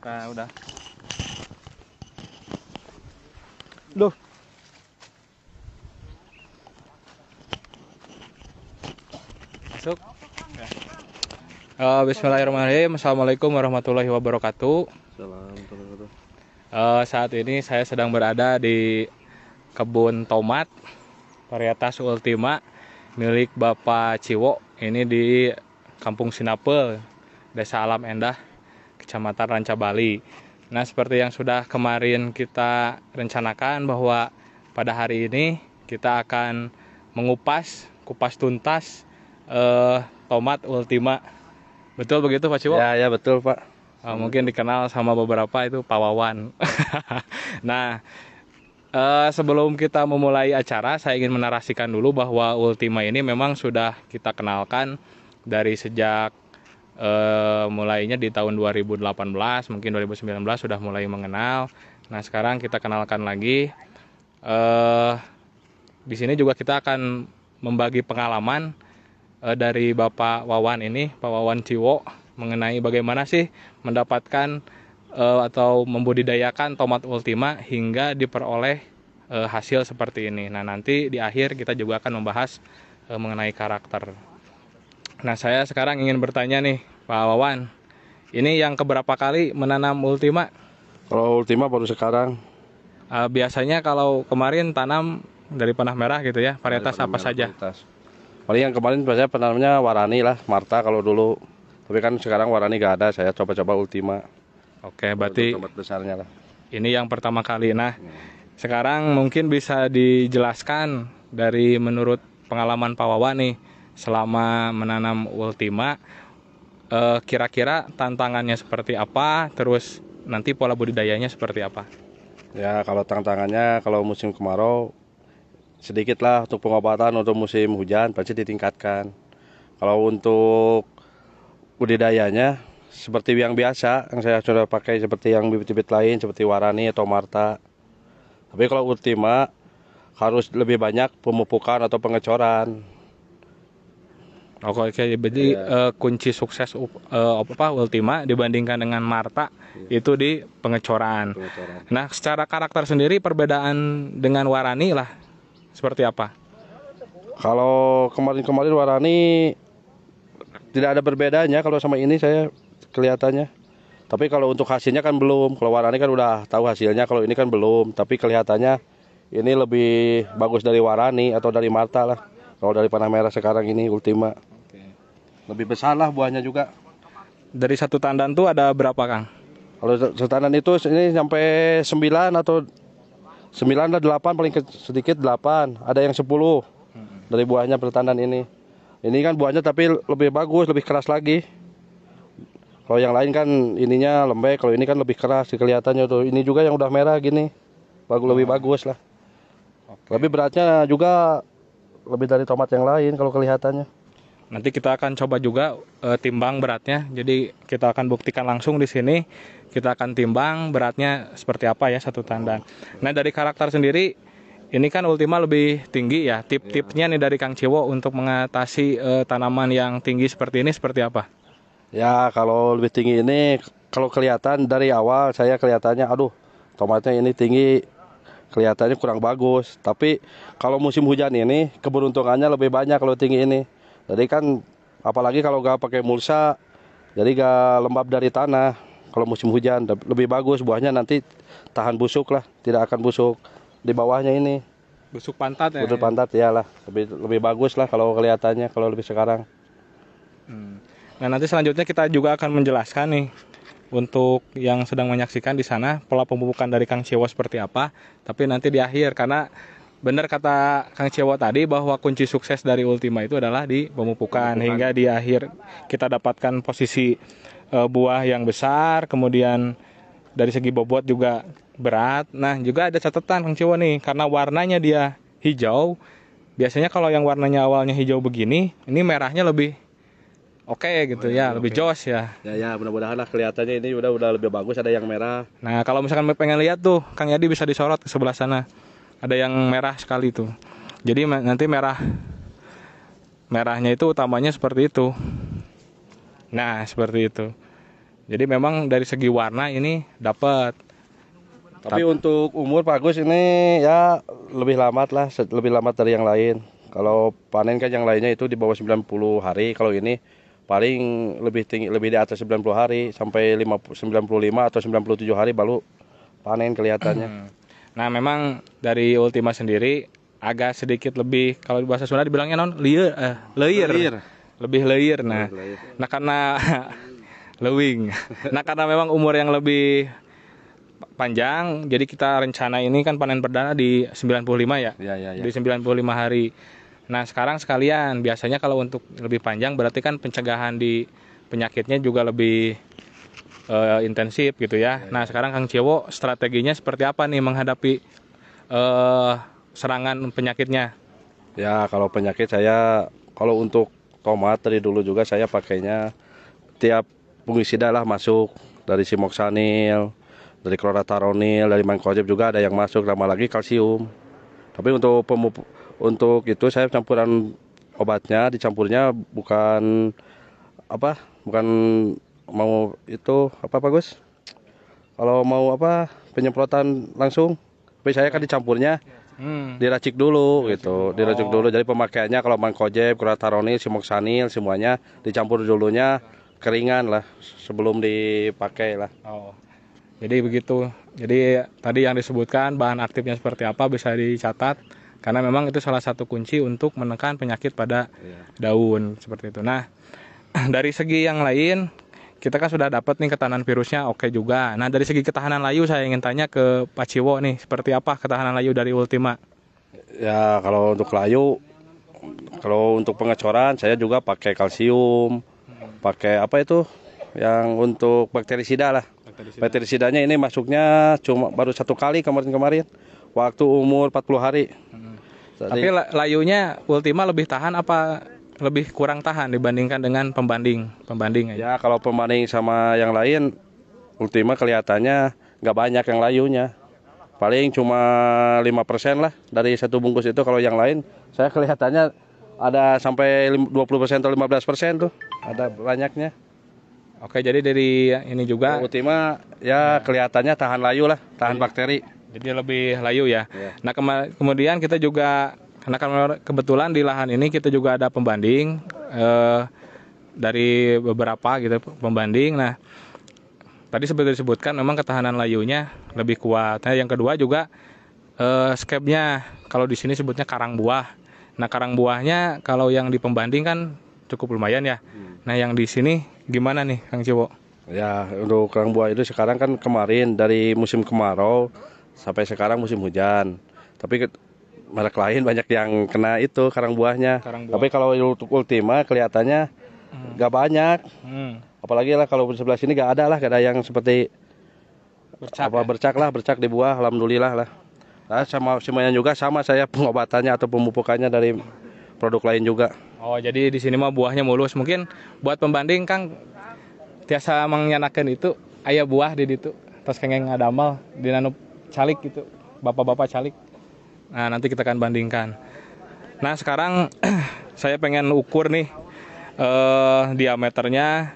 Nah, udah. Duh. Masuk. Bismillahirrahmanirrahim. Assalamualaikum warahmatullahi wabarakatuh. Saat ini saya sedang berada di kebun tomat varietas Ultima milik Bapak Ciwo. Ini di Kampung Sinapel, Desa Alam Endah, Kecamatan Ranca Bali. Nah, seperti yang sudah kemarin kita rencanakan bahwa pada hari ini kita akan kupas tuntas tomat Ultima. Betul begitu Pak Ciwo? Ya betul Pak. Mungkin dikenal sama beberapa itu Pak Wawan. Nah, sebelum kita memulai acara, saya ingin menarasikan dulu bahwa Ultima ini memang sudah kita kenalkan dari sejak mulainya di tahun 2018, mungkin 2019 sudah mulai mengenal. Nah, sekarang kita kenalkan lagi. Di sini juga kita akan membagi pengalaman dari Bapak Wawan ini, Pak Wawan Ciwo, mengenai bagaimana sih mendapatkan atau membudidayakan tomat Ultima hingga diperoleh hasil seperti ini. Nah, nanti di akhir kita juga akan membahas mengenai karakter. Nah, saya sekarang ingin bertanya nih, Pak Wawan, ini yang keberapa kali menanam Ultima? Kalau Ultima baru sekarang. Biasanya kalau kemarin tanam dari panah merah gitu ya, varietas apa saja? Paling yang kemarin biasanya penanamnya Warani lah, Marta kalau dulu. Tapi kan sekarang Warani gak ada, saya coba-coba Ultima. Oke, berarti tomat besarnya lah. ini yang pertama kali. Nah, sekarang mungkin bisa dijelaskan dari menurut pengalaman Pak Wawan nih, selama menanam Ultima, kira-kira tantangannya seperti apa, terus nanti pola budidayanya seperti apa? Ya kalau tantangannya kalau musim kemarau sedikit lah untuk pengobatan, untuk musim hujan pasti ditingkatkan. Kalau untuk budidayanya seperti yang biasa yang saya sudah pakai, seperti yang bibit-bibit lain seperti Warani atau Marta. Tapi kalau Ultima harus lebih banyak pemupukan atau pengecoran. Oke, jadi kunci sukses Ultima dibandingkan dengan Marta itu di pengecoran. Nah, secara karakter sendiri perbedaan dengan Warani lah seperti apa? Kalau kemarin-kemarin Warani tidak ada perbedaannya, kalau sama ini saya kelihatannya. Tapi kalau untuk hasilnya kan belum. Kalau Warani kan udah tahu hasilnya, kalau ini kan belum. Tapi kelihatannya ini lebih bagus dari Warani atau dari Marta lah. Kalau dari panah merah sekarang ini Ultima. Lebih besar lah buahnya juga. Dari satu tandan tuh ada berapa, Kang? Kalau setandan itu ini sampai 9 atau 9 atau 8, paling sedikit 8. Ada yang 10 dari buahnya per tandan ini. Ini kan buahnya tapi lebih bagus, lebih keras lagi. Kalau yang lain kan ininya lembek, kalau ini kan lebih keras kelihatannya tuh. Ini juga yang udah merah gini. Lebih bagus lah. Lebih beratnya juga lebih dari tomat yang lain kalau kelihatannya. Nanti kita akan coba juga timbang beratnya. Jadi kita akan buktikan langsung di sini. Kita akan timbang beratnya seperti apa ya satu tandan. Nah, dari karakter sendiri ini kan Ultima lebih tinggi ya. Tip-tipnya nih dari Kang Ciwo untuk mengatasi tanaman yang tinggi seperti ini seperti apa? Ya kalau lebih tinggi ini, kalau kelihatan dari awal saya kelihatannya aduh tomatnya ini tinggi, kelihatannya kurang bagus. Tapi kalau musim hujan ini keberuntungannya lebih banyak kalau tinggi ini. Jadi kan apalagi kalau gak pakai mulsa, jadi gak lembab dari tanah. Kalau musim hujan lebih bagus buahnya, nanti tahan busuk lah, tidak akan busuk di bawahnya ini. Busuk pantat ya? Busuk pantat ya lah, lebih bagus lah kalau kelihatannya kalau lebih sekarang. Nah, nanti selanjutnya kita juga akan menjelaskan nih untuk yang sedang menyaksikan di sana pola pemupukan dari Kang Ciwo seperti apa. Tapi nanti di akhir, karena benar kata Kang Ciwo tadi bahwa kunci sukses dari Ultima itu adalah di pemupukan. Hingga di akhir kita dapatkan posisi buah yang besar, kemudian dari segi bobot juga berat. Nah, juga ada catatan Kang Ciwo nih, karena warnanya dia hijau. Biasanya kalau yang warnanya awalnya hijau begini, ini merahnya lebih oke gitu ya, lebih jos ya. Ya mudah-mudahan lah kelihatannya ini udah lebih bagus, ada yang merah. Nah, kalau misalkan pengen lihat tuh, Kang Yadi bisa disorot ke sebelah sana. Ada yang merah sekali tuh. Jadi nanti merahnya itu utamanya seperti itu. Nah, seperti itu. Jadi memang dari segi warna ini dapat. Tapi untuk umur Pak Agus ini ya lebih lambat lah, lebih lambat dari yang lain. Kalau panen kan yang lainnya itu di bawah 90 hari, kalau ini paling lebih tinggi, lebih di atas 90 hari sampai 95 atau 97 hari baru panen kelihatannya. Nah, memang dari Ultima sendiri agak sedikit lebih, kalau di bahasa Sunda dibilangnya non lieur, leuir. Lebih leuir. Nah karena leuwing. Nah, karena memang umur yang lebih panjang, jadi kita rencana ini kan panen perdana di 95 ya. Ya. Di 95 hari. Nah, sekarang sekalian biasanya kalau untuk lebih panjang berarti kan pencegahan di penyakitnya juga lebih intensif gitu ya. Nah, sekarang Kang Ciewo strateginya seperti apa nih menghadapi serangan penyakitnya? Ya kalau penyakit saya, kalau untuk tomat dari dulu juga saya pakainya tiap fungisida lah masuk, dari simoksanil, dari klorataronil, dari mancozeb juga ada yang masuk, tambah lagi kalsium. Tapi untuk itu saya campuran obatnya, dicampurnya bukan apa, bukan mau itu apa Pak Gus? Kalau mau apa penyemprotan langsung, tapi saya kan dicampurnya diracik dulu gitu, diracik dulu. Jadi pemakaiannya kalau mancozeb, klorataronil, simoksanil semuanya dicampur dulunya keringan lah sebelum dipakai lah. Oh, jadi begitu. Jadi tadi yang disebutkan bahan aktifnya seperti apa bisa dicatat karena memang itu salah satu kunci untuk menekan penyakit pada daun seperti itu. Nah, dari segi yang lain kita kan sudah dapat nih ketahanan virusnya oke juga. Nah, dari segi ketahanan layu saya ingin tanya ke Pak Ciwo nih, seperti apa ketahanan layu dari Ultima? Ya kalau untuk layu, kalau untuk pengecoran saya juga pakai kalsium, pakai apa itu yang untuk bakterisida lah. Bakterisidanya ini masuknya cuma baru 1 kali kemarin-kemarin waktu umur 40 hari. Tapi layunya Ultima lebih tahan apa lebih kurang tahan dibandingkan dengan pembanding aja? Ya kalau pembanding sama yang lain, Ultima kelihatannya nggak banyak yang layunya. Paling cuma 5% lah dari satu bungkus itu. Kalau yang lain saya kelihatannya ada sampai 20% atau 15% tuh. Ada banyaknya. Oke, jadi dari ini juga Ultima ya kelihatannya tahan layu lah, tahan bakteri. jadi lebih layu ya. Iya. Nah, kemudian kita juga karena kebetulan di lahan ini kita juga ada pembanding dari beberapa gitu pembanding. Nah, tadi seperti disebutkan memang ketahanan layunya lebih kuat. Nah, yang kedua juga skepnya kalau di sini sebutnya karang buah. Nah, karang buahnya kalau yang di pembanding kan cukup lumayan ya. Nah, yang di sini gimana nih Kang Ciwo? Ya untuk kerang buah itu sekarang kan kemarin dari musim kemarau sampai sekarang musim hujan. Tapi merek lain banyak yang kena itu karang buahnya. Tapi kalau untuk Ultima kelihatannya nggak banyak. Apalagi lah kalau di sebelah sini nggak ada yang seperti bercak di buah. Alhamdulillah lah. Nah, sama semuanya juga sama saya pengobatannya atau pemupukannya dari produk lain juga. Oh, jadi di sini mah buahnya mulus. Mungkin buat pembanding Kang tiasa mengenakan itu aya buah di ditu. Terus kengeng ngadamal di nanu calik gitu. Bapak-bapak calik. Nah, nanti kita akan bandingkan. Nah, sekarang saya pengen ukur nih diameternya.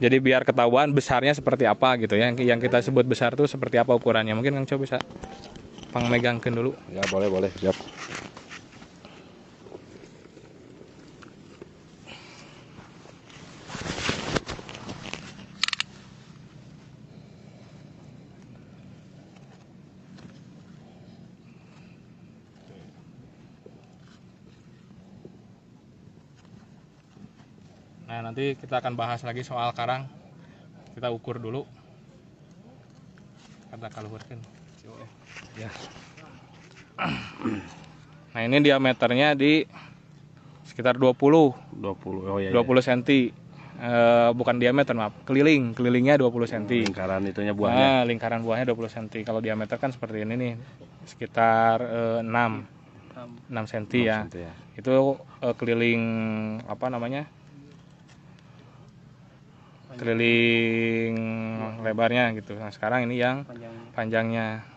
Jadi biar ketahuan besarnya seperti apa gitu ya. Yang kita sebut besar itu seperti apa ukurannya. Mungkin Kang Coba bisa megangkeun dulu. Ya boleh siap. Nah, nanti kita akan bahas lagi soal karang. Kita ukur dulu. Kada kaluhurkeun. Ya. Nah, ini diameternya di sekitar 20 20. Oh iya. 20 cm. Bukan diameter, maaf. Kelilingnya 20 cm. Lingkaran itunya buahnya. Nah, lingkaran buahnya 20 cm. Kalau diameter kan seperti ini nih. Sekitar 6 cm ya. Itu keliling apa namanya? Keliling lebarnya gitu. Nah, sekarang ini yang panjangnya.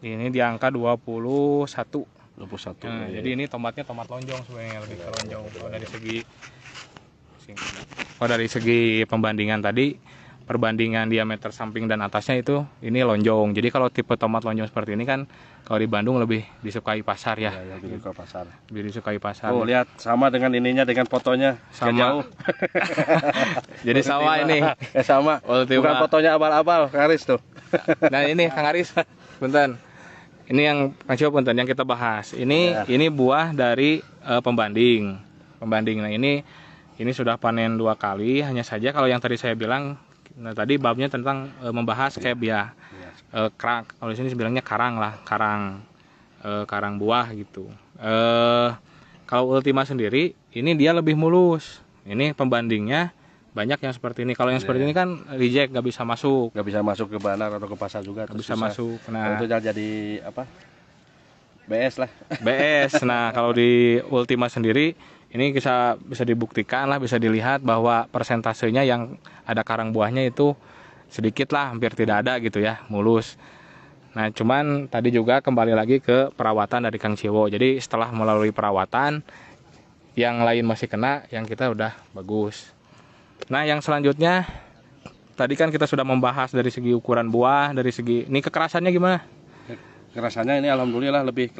Ini di angka 21. 21. Nah, Iya. jadi ini tomatnya tomat lonjong sebenarnya, lebih ke lonjong. Kalau dari segi pembandingan tadi, perbandingan diameter samping dan atasnya itu ini lonjong. Jadi kalau tipe tomat lonjong seperti ini kan kalau di Bandung lebih disukai pasar ya. Ya, lebih ke pasar. Lebih disukai pasar. Oh, lihat sama dengan ininya dengan fotonya. Nggak Sama. jauh. Jadi sama ini. Sama. Ultima. Bukan fotonya abal-abal, Karis tuh. Nah ini Kang Aris, punten. Ini yang Kang Cio punten yang kita bahas. Ini buah dari pembanding. Nah ini sudah panen 2 kali. Hanya saja kalau yang tadi saya bilang, nah tadi babnya tentang membahas kayak ya. Kerang, kalau di sini bilangnya karang lah, karang buah gitu. Kalau Ultima sendiri, ini dia lebih mulus. Ini pembandingnya banyak yang seperti ini. Kalau yang seperti ini kan reject, nggak bisa masuk. Nggak bisa masuk ke bandar atau ke pasar juga. Nggak bisa masuk. Nah, itu jadi apa? BS lah. BS. Nah kalau di Ultima sendiri, ini bisa dibuktikan lah, bisa dilihat bahwa persentasenya yang ada karang buahnya itu sedikit lah, hampir tidak ada gitu ya, mulus. Nah cuman tadi juga kembali lagi ke perawatan dari Kang Ciwo. Jadi setelah melalui perawatan, yang lain masih kena, yang kita udah bagus. Nah yang selanjutnya, tadi kan kita sudah membahas dari segi ukuran buah, dari segi ini kekerasannya gimana? Kerasannya ini alhamdulillah lebih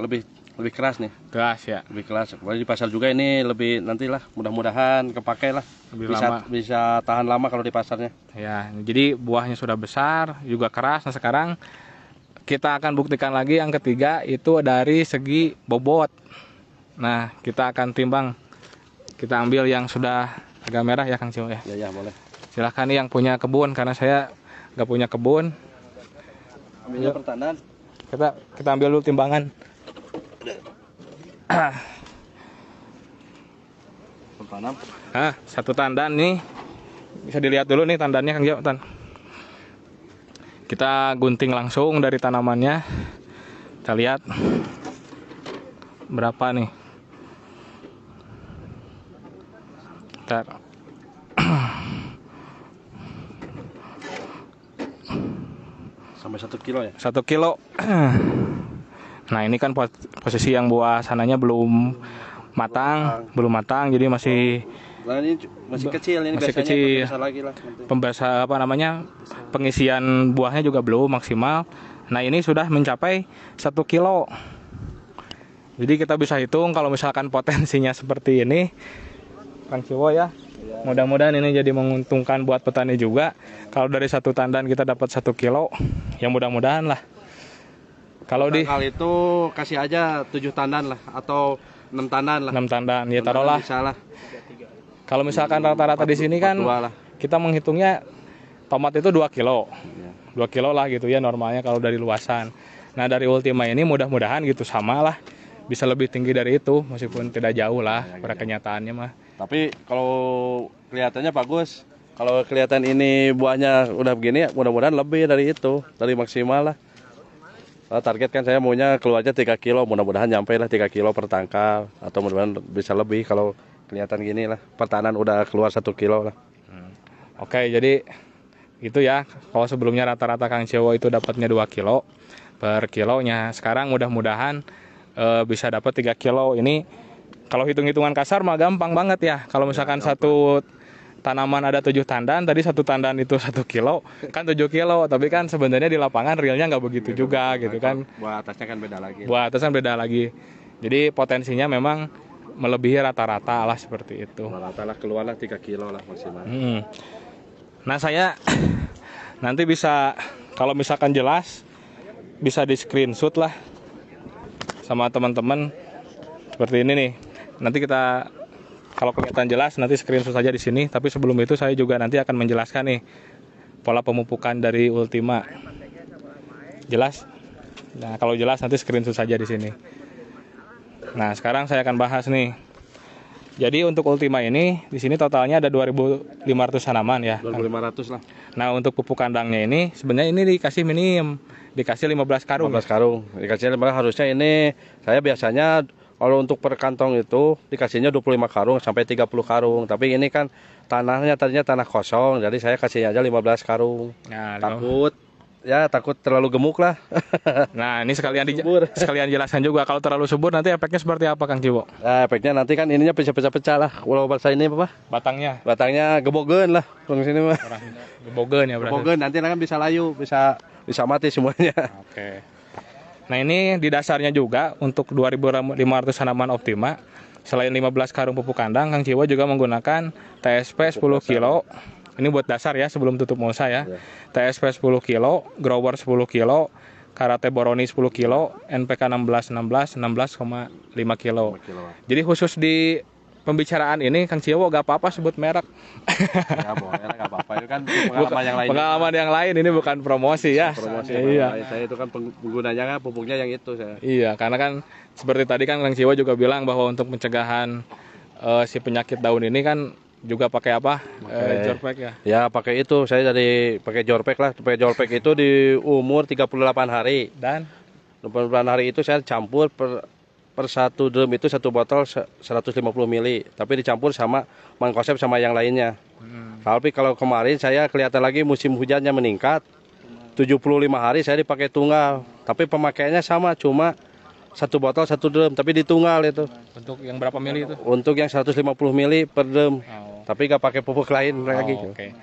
keras nih. Keras ya. Lebih keras. Kemudian di pasar juga ini lebih nantilah mudah-mudahan kepakai lah. Lebih lama. Bisa tahan lama kalau di pasarnya. Ya, jadi buahnya sudah besar, juga keras. Nah sekarang kita akan buktikan lagi yang ketiga itu dari segi bobot. Nah kita akan timbang. Kita ambil yang sudah agak merah ya Kang Cio ya. Ya boleh. Silahkan nih yang punya kebun, karena saya nggak punya kebun. Ambilnya pertandaan. Kita ambil dulu timbangan. Pertanam. Satu tandan nih. Bisa dilihat dulu nih tandannya Kang Cio. Kita gunting langsung dari tanamannya. Kita lihat berapa nih. Bentar. Sampai 1 kilo ya? 1 kilo. Nah ini kan posisi yang buah sananya belum matang, jadi masih Nah, ini masih kecil ini masih biasanya kecil. besar lagi lah nanti. Pengisian buahnya juga belum maksimal. Nah ini sudah mencapai 1 kilo. Jadi kita bisa hitung kalau misalkan potensinya seperti ini, Kang Ciwo ya. Mudah-mudahan ini jadi menguntungkan buat petani juga. Kalau dari satu tandan kita dapat 1 kilo, ya mudah-mudahan lah. Kalau di hal itu kasih aja 7 tandan lah atau 6 tandan lah. 6 tandan, ya taruhlah. Kalau misalkan rata-rata di sini kan kita menghitungnya tomat itu 2 kilo. 2 kilo lah gitu ya normalnya kalau dari luasan. Nah dari Ultima ini mudah-mudahan gitu sama lah. Bisa lebih tinggi dari itu meskipun tidak jauh lah pada kenyataannya mah. Tapi kalau kelihatannya bagus. Kalau kelihatan ini buahnya udah begini, mudah-mudahan lebih dari itu, dari maksimal lah. Target kan saya maunya keluarnya 3 kilo, mudah-mudahan nyampe lah 3 kilo per tangkal. Atau mudah-mudahan bisa lebih kalau kelihatan gini lah. Pertahanan udah keluar 1 kilo lah. Oke, jadi itu ya. Kalau sebelumnya rata-rata Kang Ciwo itu dapatnya 2 kilo per kilonya. Sekarang mudah-mudahan bisa dapat 3 kilo. Ini kalau hitung-hitungan kasar mah gampang banget ya. Kalau misalkan satu tanaman ada 7 tandan, tadi satu tandan itu 1 kilo, kan 7 kilo. Tapi kan sebenarnya di lapangan realnya nggak begitu juga gitu kan. Buah atasnya kan beda lagi. Buah atasnya beda lagi. Jadi potensinya memang melebihi rata-rata lah seperti itu. Rata lah keluar lah 3 kilo lah maksimal. Nah saya nanti bisa kalau misalkan jelas bisa di screenshot lah sama teman-teman seperti ini nih. Nanti kita kalau kelihatan jelas nanti screenshot saja di sini. Tapi sebelum itu saya juga nanti akan menjelaskan nih pola pemupukan dari Ultima. Jelas? Nah kalau jelas nanti screenshot saja di sini. Nah sekarang saya akan bahas nih. Jadi untuk Ultima ini di sini totalnya ada 2.500 tanaman ya. 2.500 lah. Nah untuk pupuk kandangnya ini sebenarnya ini dikasih minim, dikasih 15 karung. 15 karung. Dikasih 15 harusnya ini saya biasanya kalau untuk per kantong itu dikasihnya 25 karung sampai 30 karung. Tapi ini kan tanahnya tadinya tanah kosong, jadi saya kasih aja 15 karung. Nah, Takut ya takut terlalu gemuk lah. Nah, ini Subur. sekalian jelaskan juga kalau terlalu subur nanti efeknya seperti apa Kang Ciwo? Nah, efeknya nanti kan ininya pecah-pecah lah. Kalau bahasa ini apa? Batangnya Batangnya gebogen lah. Kalau sini mah. orang gebogen ya berarti. Gebogen nanti kan bisa layu, bisa mati semuanya. Oke. Nah, ini di dasarnya juga untuk 2.500 tanaman Optima. Selain 15 karung pupuk kandang, Kang Ciwo juga menggunakan TSP 10 kilo. Ini buat dasar ya sebelum tutup mulsa ya. TSP 10 kilo, Grower 10 kilo, Karate Boroni 10 kilo, NPK 16 16,5 kilo. Jadi khusus di pembicaraan ini Kang Ciwo gak apa-apa sebut merek. Ya boleh lah, nggak apa-apa. Itu kan pengalaman yang lain. Pengalaman yang lain ini bukan promosi ya. Promosi Iya. saya itu kan penggunanya kan pupuknya yang itu saya. Iya, karena kan seperti tadi kan Kang Ciwo juga bilang bahwa untuk pencegahan si penyakit daun ini kan juga pakai apa? Jorpek ya. Ya pakai itu, saya dari pakai Jorpek lah. Pakai Jorpek itu di umur 38 hari. Dan 38 hari itu saya campur per satu drum itu satu botol 150 mili. Tapi dicampur sama Mankosep sama yang lainnya. Tapi kalau kemarin saya kelihatan lagi musim hujannya meningkat. 75 hari saya dipakai tunggal. Tapi pemakaiannya sama, cuma satu botol satu drum, tapi ditunggal itu. untuk yang berapa mili itu? Untuk yang 150 mili per drum. Tapi gak pakai pupuk lain lagi. Oke.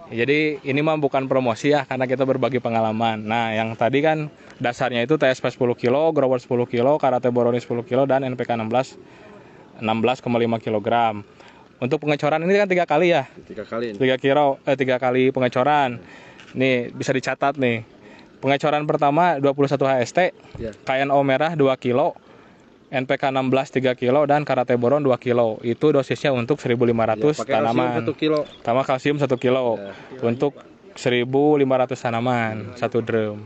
Jadi ini mah bukan promosi ya, karena kita berbagi pengalaman. Nah, yang tadi kan dasarnya itu TSP 10 kilo, Grower 10 kilo, Karate Boroni 10 kilo, dan NPK 16,5 kg. Untuk pengecoran ini kan 3 kali ya? 3 kali. 3 kali pengecoran. Nih, bisa dicatat nih. Pengecoran pertama 21 HST, Ya. KNO merah 2 kilo, NPK 16 3 kilo, dan Karate Boron 2 kilo. Itu dosisnya untuk 1.500 Pakai tanaman. kalsium 1 kilo. Tambah kalsium 1 kilo untuk 1.500 tanaman, 1 drum.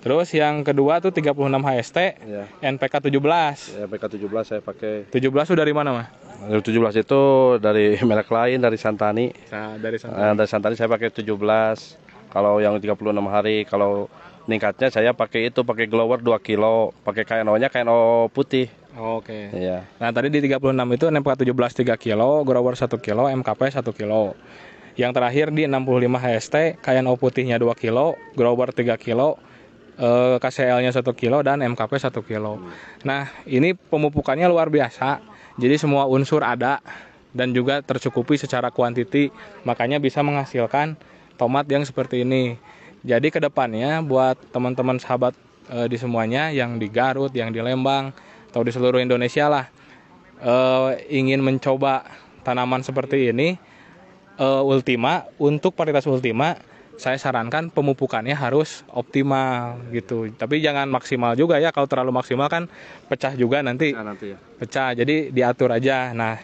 Terus yang kedua tuh 36 HST, Ya. NPK 17. Ya, PK17 saya pakai. 17 itu dari mana, Mah? 17 itu dari merek lain, dari Santani. Nah, dari sana. Dari Santani saya pakai 17. Kalau yang 36 hari, kalau meningkatnya saya pakai itu, pakai Grower 2 kilo, pakai KNO-nya KNO putih. Oke. Iya. Nah, tadi di 36 itu NPK 17 3 kilo, Grower 1 kilo, MKP 1 kilo. Yang terakhir di 65 HST, KNO putihnya 2 kilo, Grower 3 kilo, KCL-nya 1 kilo, dan MKP 1 kilo. Nah, ini pemupukannya luar biasa. Jadi semua unsur ada dan juga tercukupi secara kuantiti, makanya bisa menghasilkan tomat yang seperti ini. Jadi kedepannya buat teman-teman sahabat di semuanya yang di Garut, yang di Lembang, atau di seluruh Indonesia lah, ingin mencoba tanaman seperti ini, Ultima, untuk varietas Ultima, saya sarankan pemupukannya harus optimal gitu. Tapi jangan maksimal juga ya, kalau terlalu maksimal kan pecah juga nanti. Nah, nanti ya. Pecah, jadi diatur aja. Nah,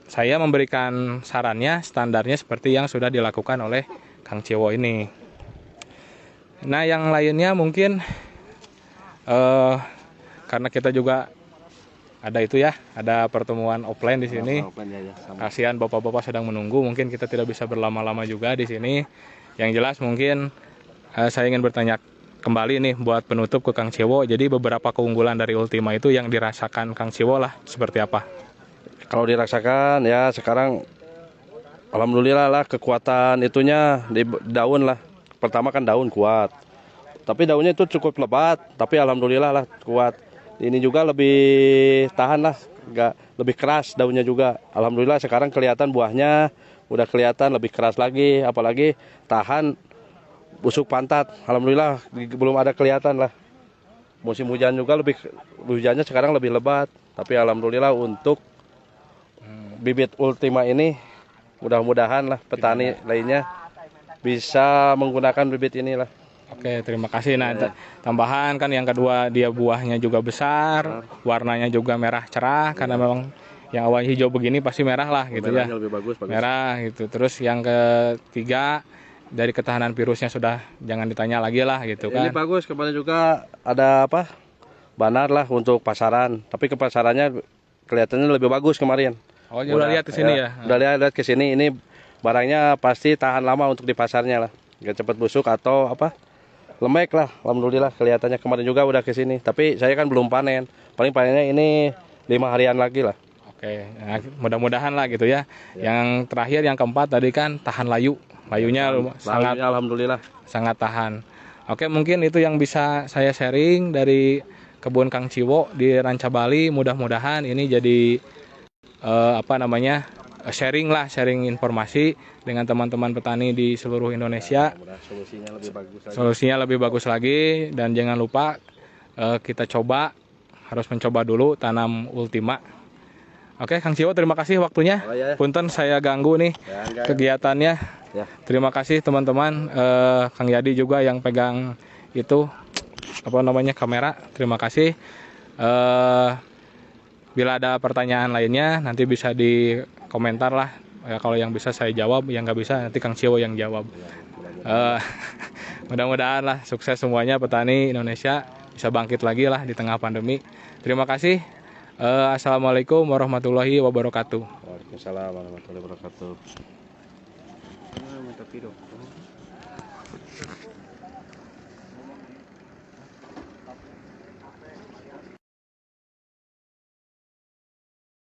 saya memberikan sarannya, standarnya seperti yang sudah dilakukan oleh Kang Ciwo ini. Nah, yang lainnya mungkin karena kita juga ada itu ya, ada pertemuan offline di sini. Kasihan bapak-bapak sedang menunggu, mungkin kita tidak bisa berlama-lama juga di sini. Yang jelas mungkin saya ingin bertanya kembali nih buat penutup ke Kang Ciwo. Jadi beberapa keunggulan dari Ultima itu yang dirasakan Kang Ciwo lah seperti apa? Kalau dirasakan ya sekarang alhamdulillah lah kekuatan itunya di daun lah. Pertama kan daun kuat. Tapi daunnya itu cukup lebat, tapi alhamdulillah lah kuat. Ini juga lebih tahan lah, enggak lebih keras daunnya juga. Alhamdulillah sekarang kelihatan buahnya udah kelihatan lebih keras lagi, apalagi tahan busuk pantat. Alhamdulillah belum ada kelihatan lah. Musim hujan juga hujannya sekarang lebih lebat, tapi alhamdulillah untuk bibit Ultima ini mudah-mudahan lah petani lainnya bisa menggunakan bibit inilah. Oke, terima kasih. Nah, tambahan kan yang kedua, dia buahnya juga besar, warnanya juga merah cerah, karena memang yang awalnya hijau begini pasti merah lah gitu ya. Lebih bagus. Merah gitu. Terus yang ketiga, dari ketahanan virusnya sudah jangan ditanya lagi lah gitu kan. Ini bagus, kemarin juga ada apa? Banar lah untuk pasaran, tapi ke pasarannya kelihatannya lebih bagus kemarin. Oh, udah lihat ke sini ya. Udah lihat ke sini, ini barangnya pasti tahan lama untuk di pasarnya lah. Gak cepat busuk atau apa? Lemek lah, alhamdulillah kelihatannya kemarin juga udah ke sini. Tapi saya kan belum panen. Paling panennya ini 5 harian lagi lah. Oke, nah, mudah-mudahan lah gitu ya. Yang terakhir, yang keempat tadi kan tahan layu. Layunya sangat alhamdulillah sangat tahan. Oke, mungkin itu yang bisa saya sharing dari kebun Kang Ciwo di Ranca Bali. Mudah-mudahan ini jadi sharing lah, sharing informasi dengan teman-teman petani di seluruh Indonesia. Solusinya lebih bagus lagi dan jangan lupa kita harus mencoba dulu tanam Ultima. Oke, Kang Ciwo, terima kasih waktunya. Oh, ya. Punten saya ganggu nih kegiatannya. Ya. Terima kasih teman-teman. Kang Yadi juga yang pegang itu kamera. Terima kasih. Bila ada pertanyaan lainnya nanti bisa di komentar lah. Ya, kalau yang bisa saya jawab, yang nggak bisa nanti Kang Ciwo yang jawab. Mudah-mudahan lah sukses semuanya, petani Indonesia bisa bangkit lagi lah di tengah pandemi. Terima kasih. Assalamualaikum warahmatullahi wabarakatuh. Waalaikumsalam warahmatullahi wabarakatuh.